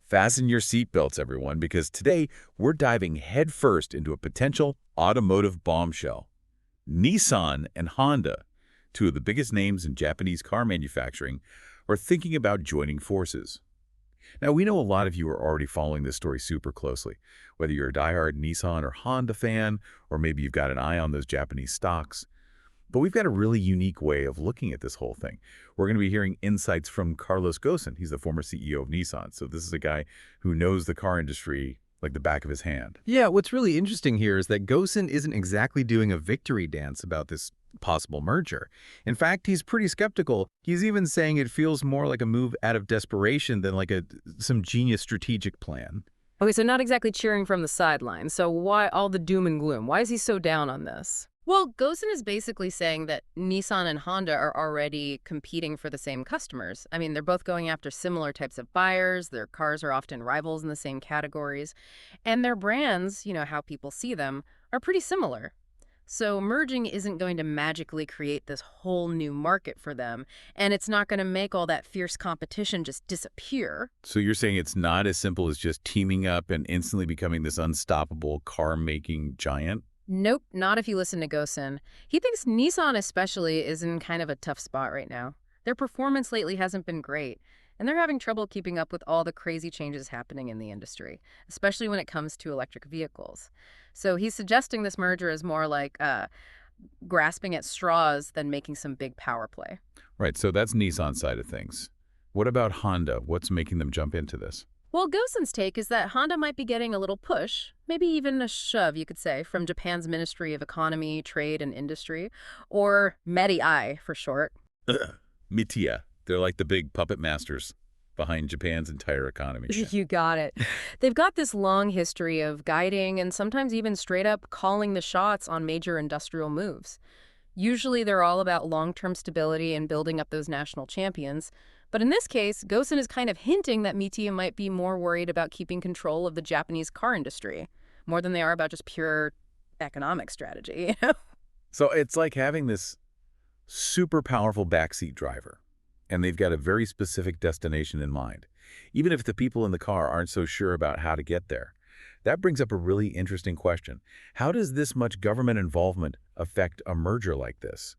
Fasten your seatbelts, everyone, because today we're diving headfirst into a potential automotive bombshell. Nissan and Honda, two of the biggest names in Japanese car manufacturing, are thinking about joining forces. Now, we know a lot of you are already following this story super closely, whether you're a diehard Nissan or Honda fan, or maybe you've got an eye on those Japanese stocks. But we've got a really unique way of looking at this whole thing. We're going to be hearing insights from Carlos Ghosn. He's the former CEO of Nissan. So this is a guy who knows the car industry like the back of his hand. Yeah, what's really interesting here is that Ghosn isn't exactly doing a victory dance about this possible merger. In fact, he's pretty skeptical. He's even saying it feels more like a move out of desperation than like some genius strategic plan. Okay, so not exactly cheering from the sidelines. So why all the doom and gloom? Why is he so down on this? Well, Ghosn is basically saying that Nissan and Honda are already competing for the same customers. I mean, they're both going after similar types of buyers. Their cars are often rivals in the same categories. And their brands, how people see them, are pretty similar. So merging isn't going to magically create this whole new market for them, and it's not going to make all that fierce competition just disappear. So you're saying it's not as simple as just teaming up and instantly becoming this unstoppable car-making giant? Nope, not if you listen to Ghosn. He thinks Nissan especially is in kind of a tough spot right now. Their performance lately hasn't been great, and they're having trouble keeping up with all the crazy changes happening in the industry, especially when it comes to electric vehicles. So he's suggesting this merger is more like grasping at straws than making some big power play. Right, so that's Nissan's side of things. What about Honda? What's making them jump into this? Well, Ghosn's take is that Honda might be getting a little push, maybe even a shove, you could say, from Japan's Ministry of Economy, Trade, and Industry, or METI for short. Mitia. They're like the big puppet masters behind Japan's entire economy. You got it. They've got this long history of guiding and sometimes even straight up calling the shots on major industrial moves. Usually they're all about long-term stability and building up those national champions. But in this case, Ghosn is kind of hinting that Mitia might be more worried about keeping control of the Japanese car industry, more than they are about just pure economic strategy. So it's like having this super powerful backseat driver, and they've got a very specific destination in mind, even if the people in the car aren't so sure about how to get there. That brings up a really interesting question. How does this much government involvement affect a merger like this?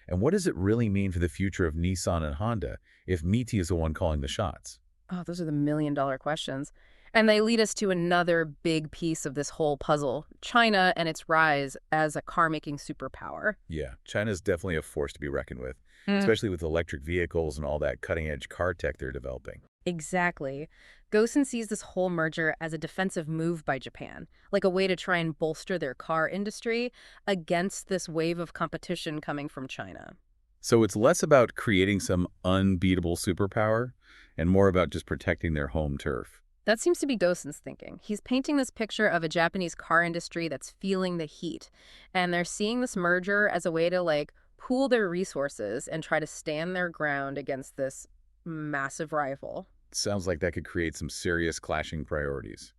And what does it really mean for the future of Nissan and Honda if Mitia is the one calling the shots? Oh, those are the million-dollar questions. And they lead us to another big piece of this whole puzzle, China and its rise as a car-making superpower. Yeah, China's definitely a force to be reckoned with, especially with electric vehicles and all that cutting-edge car tech they're developing. Exactly. Ghosn sees this whole merger as a defensive move by Japan, like a way to try and bolster their car industry against this wave of competition coming from China. So it's less about creating some unbeatable superpower and more about just protecting their home turf. That seems to be Ghosn's thinking. He's painting this picture of a Japanese car industry that's feeling the heat, and they're seeing this merger as a way to, pool their resources and try to stand their ground against this massive rival. Sounds like that could create some serious clashing priorities.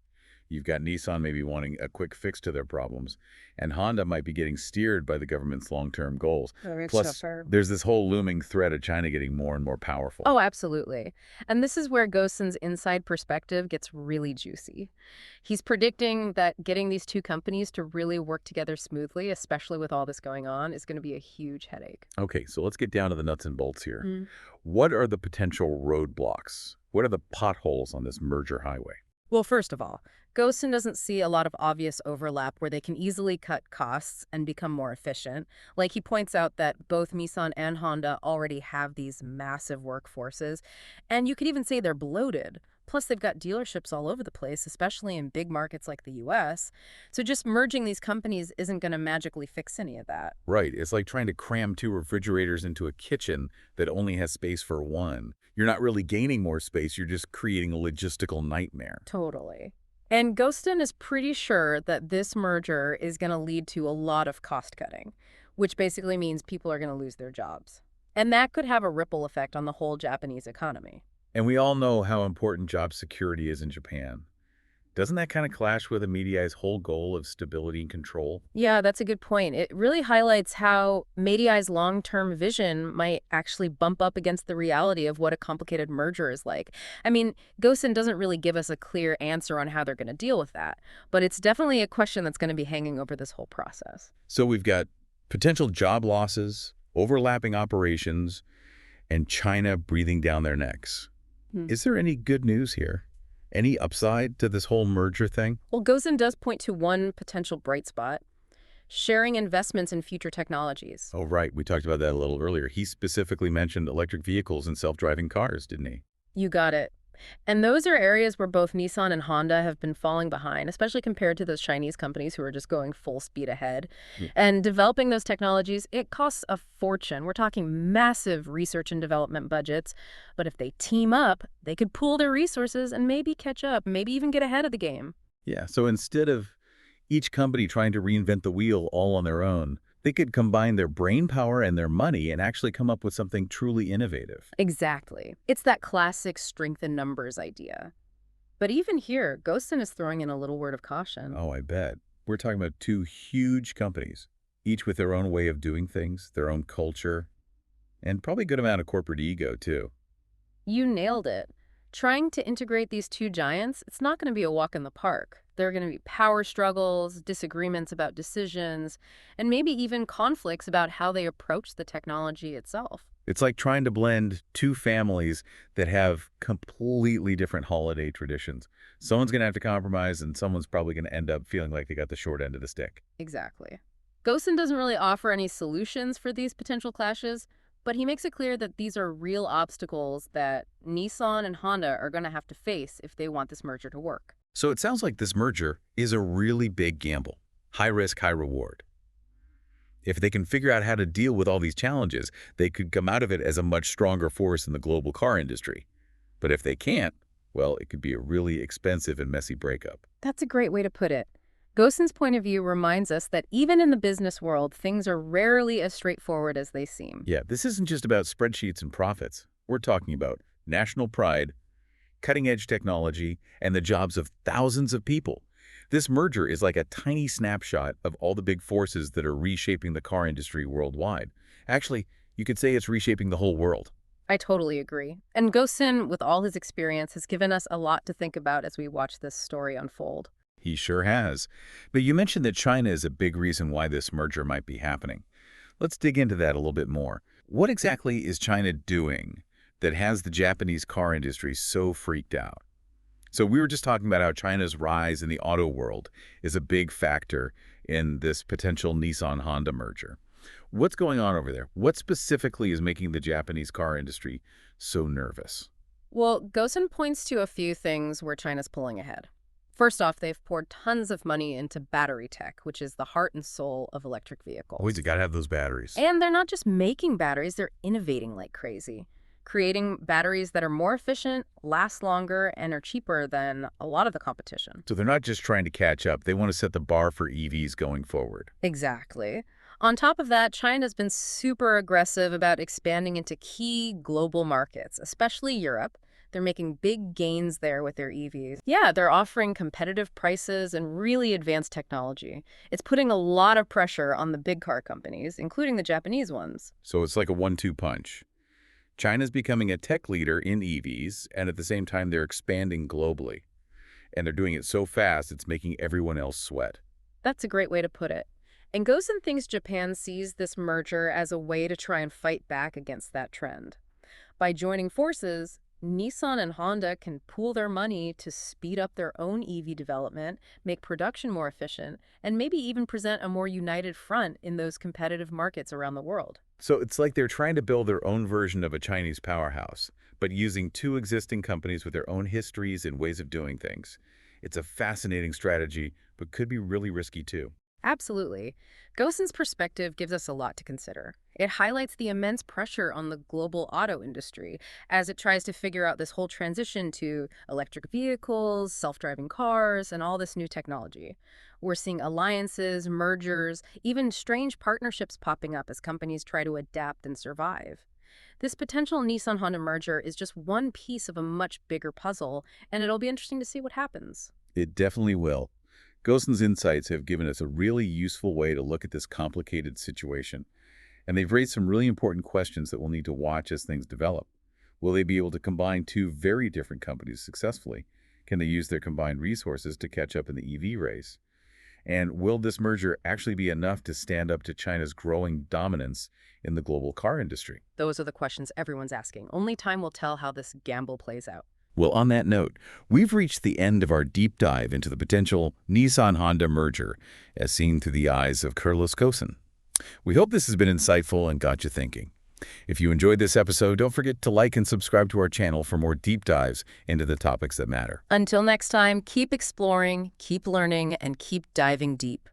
You've got Nissan maybe wanting a quick fix to their problems, and Honda might be getting steered by the government's long-term goals. Plus, there's this whole looming threat of China getting more and more powerful. Oh, absolutely. And this is where Ghosn's inside perspective gets really juicy. He's predicting that getting these two companies to really work together smoothly, especially with all this going on, is going to be a huge headache. Okay, so let's get down to the nuts and bolts here. What are the potential roadblocks? What are the potholes on this merger highway? Well, first of all, Ghosn doesn't see a lot of obvious overlap where they can easily cut costs and become more efficient. Like, he points out that both Nissan and Honda already have these massive workforces, and you could even say they're bloated. Plus, they've got dealerships all over the place, especially in big markets like the US. So just merging these companies isn't going to magically fix any of that. Right. It's like trying to cram two refrigerators into a kitchen that only has space for one. You're not really gaining more space, you're just creating a logistical nightmare. Totally. And Ghosn is pretty sure that this merger is going to lead to a lot of cost cutting, which basically means people are going to lose their jobs. And that could have a ripple effect on the whole Japanese economy. And we all know how important job security is in Japan. Doesn't that kind of clash with Mediai's whole goal of stability and control? Yeah, that's a good point. It really highlights how Mediai's long-term vision might actually bump up against the reality of what a complicated merger is like. I mean, Gosin doesn't really give us a clear answer on how they're going to deal with that, but it's definitely a question that's going to be hanging over this whole process. So we've got potential job losses, overlapping operations, and China breathing down their necks. Hmm. Is there any good news here? Any upside to this whole merger thing? Well, Gosin does point to one potential bright spot: sharing investments in future technologies. Oh, right. We talked about that a little earlier. He specifically mentioned electric vehicles and self-driving cars, didn't he? You got it. And those are areas where both Nissan and Honda have been falling behind, especially compared to those Chinese companies who are just going full speed ahead. Yeah. And developing those technologies, it costs a fortune. We're talking massive research and development budgets. But if they team up, they could pool their resources and maybe catch up, maybe even get ahead of the game. Yeah, so instead of each company trying to reinvent the wheel all on their own, they could combine their brain power and their money and actually come up with something truly innovative. Exactly. It's that classic strength in numbers idea. But even here, Ghostin is throwing in a little word of caution. Oh, I bet. We're talking about two huge companies, each with their own way of doing things, their own culture, and probably a good amount of corporate ego, too. You nailed it. Trying to integrate these two giants, it's not going to be a walk in the park. There are going to be power struggles, disagreements about decisions, and maybe even conflicts about how they approach the technology itself. It's like trying to blend two families that have completely different holiday traditions. Someone's going to have to compromise, and someone's probably going to end up feeling like they got the short end of the stick. Exactly. Ghostin doesn't really offer any solutions for these potential clashes, but he makes it clear that these are real obstacles that Nissan and Honda are going to have to face if they want this merger to work. So it sounds like this merger is a really big gamble. High risk, high reward. If they can figure out how to deal with all these challenges, they could come out of it as a much stronger force in the global car industry. But if they can't, well, it could be a really expensive and messy breakup. That's a great way to put it. Ghostin's point of view reminds us that even in the business world, things are rarely as straightforward as they seem. Yeah, this isn't just about spreadsheets and profits. We're talking about national pride, cutting-edge technology, and the jobs of thousands of people. This merger is like a tiny snapshot of all the big forces that are reshaping the car industry worldwide. Actually, you could say it's reshaping the whole world. I totally agree. And Ghostin, with all his experience, has given us a lot to think about as we watch this story unfold. He sure has. But you mentioned that China is a big reason why this merger might be happening. Let's dig into that a little bit more. What exactly is China doing that has the Japanese car industry so freaked out? So we were just talking about how China's rise in the auto world is a big factor in this potential Nissan-Honda merger. What's going on over there? What specifically is making the Japanese car industry so nervous? Well, Ghostin points to a few things where China's pulling ahead. First off, they've poured tons of money into battery tech, which is the heart and soul of electric vehicles. Always got to have those batteries. And they're not just making batteries, they're innovating like crazy, creating batteries that are more efficient, last longer, and are cheaper than a lot of the competition. So they're not just trying to catch up. They want to set the bar for EVs going forward. Exactly. On top of that, China's been super aggressive about expanding into key global markets, especially Europe. They're making big gains there with their EVs. Yeah, they're offering competitive prices and really advanced technology. It's putting a lot of pressure on the big car companies, including the Japanese ones. So it's like a 1-2 punch. China's becoming a tech leader in EVs, and at the same time, they're expanding globally. And they're doing it so fast, it's making everyone else sweat. That's a great way to put it. And Gosen thinks Japan sees this merger as a way to try and fight back against that trend. By joining forces, Nissan and Honda can pool their money to speed up their own EV development, make production more efficient, and maybe even present a more united front in those competitive markets around the world. So it's like they're trying to build their own version of a Chinese powerhouse, but using two existing companies with their own histories and ways of doing things. It's a fascinating strategy, but could be really risky too. Absolutely. Gosen's perspective gives us a lot to consider. It highlights the immense pressure on the global auto industry as it tries to figure out this whole transition to electric vehicles, self-driving cars, and all this new technology. We're seeing alliances, mergers, even strange partnerships popping up as companies try to adapt and survive. This potential Nissan-Honda merger is just one piece of a much bigger puzzle, and it'll be interesting to see what happens. It definitely will. Gosin's insights have given us a really useful way to look at this complicated situation, and they've raised some really important questions that we'll need to watch as things develop. Will they be able to combine two very different companies successfully? Can they use their combined resources to catch up in the EV race? And will this merger actually be enough to stand up to China's growing dominance in the global car industry? Those are the questions everyone's asking. Only time will tell how this gamble plays out. Well, on that note, we've reached the end of our deep dive into the potential Nissan-Honda merger, as seen through the eyes of Carlos Ghosn. We hope this has been insightful and got you thinking. If you enjoyed this episode, don't forget to like and subscribe to our channel for more deep dives into the topics that matter. Until next time, keep exploring, keep learning, and keep diving deep.